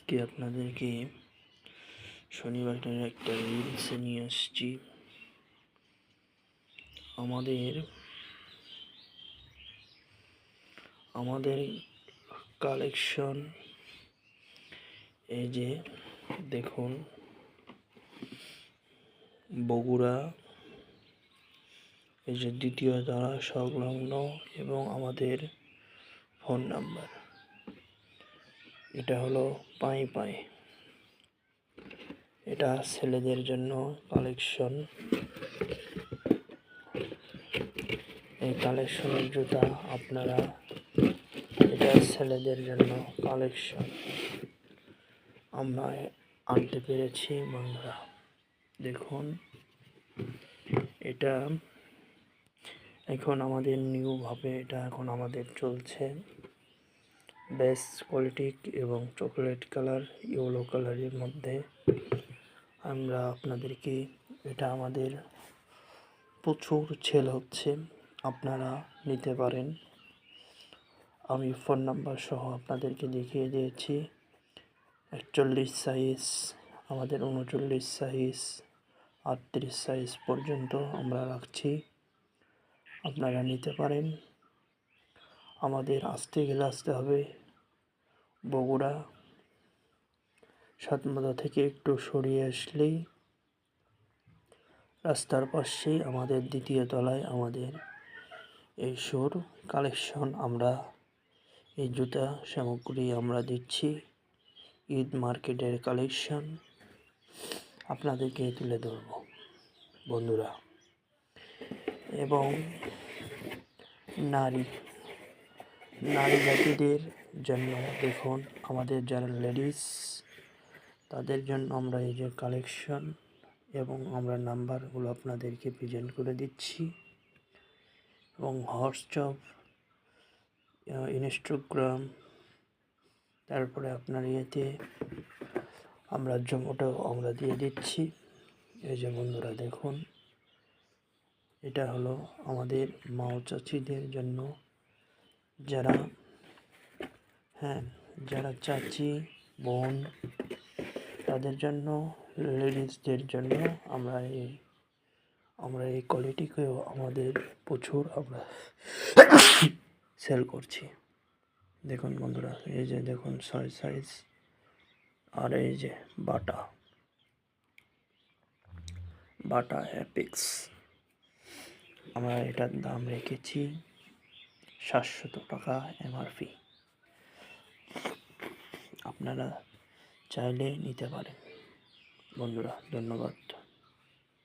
আজকে আপনাদেরকে শনিবারের একটা রিলসে নিয়ে আসছি। আমাদের কালেকশন এই যে দেখুন, বগুড়া এই যে দ্বিতীয় ধারা সংলগ্ন এবং আমাদের ফোন নাম্বার, এটা হলো পাই পাই। এটা ছেলেদের জন্য কালেকশন। এই কালেকশনের জুতা আপনারা, এটা ছেলেদের জন্য কালেকশন আমরা আনতে পেরেছি বন্ধুরা। দেখুন, এটা এখন আমাদের এটা এখন আমাদের চলছে। বেস্ট কোয়ালিটি এবং চকলেট কালার, ইয়েলো কালারের মধ্যে আমরা আপনাদেরকে, এটা আমাদের প্রচুর সেল হচ্ছে, আপনারা নিতে পারেন। আমি ফোন নাম্বার সহ আপনাদেরকে দেখিয়ে দিয়েছি। 41 সাইজ, আমাদের 39 সাইজ, 38 সাইজ পর্যন্ত আমরা রাখছি, আপনারা নিতে পারেন। আমাদের আসতে হবে বগুড়া সাতমাথা থেকে একটু সরিয়ে আসলেই রাস্তার পাশেই আমাদের দ্বিতীয় তলায় আমাদের এই শোর কালেকশন। আমরা এই জুতা সামগ্রী আমরা দিচ্ছি, ঈদ মার্কেটের কালেকশন আপনাদেরকে তুলে ধরব বন্ধুরা। এবং নারী জাতিদের জন্য দেখুন, আমাদের যারা লেডিস তাদের জন্য আমরা এই যে কালেকশন এবং আমরা নাম্বারগুলো আপনাদেরকে প্রেজেন্ট করে দিচ্ছি। এবং হোয়াটসঅ্যাপ, ইনস্টাগ্রাম, তারপরে আপনার ইয়েতে আমরা জোম্যাটো আমরা দিয়ে দিচ্ছি। এই যে বন্ধুরা দেখুন, এটা হলো আমাদের মা ও চাচিদের জন্য, যারা চাচি বোন তাদের জন্য, লেডিসদের জন্য আমরা এই কোয়ালিটিকেও আমাদের প্রচুর আমরা সেল করছি। দেখুন বন্ধুরা, এই যে দেখুন 6 সাইজ, আর এই যে বাটা অ্যাপিক্স, আমরা এটার দাম রেখেছি 700 টাকা এমআরপি। আপনারা চাইলে নিতে পারেন বন্ধুরা। ধন্যবাদ।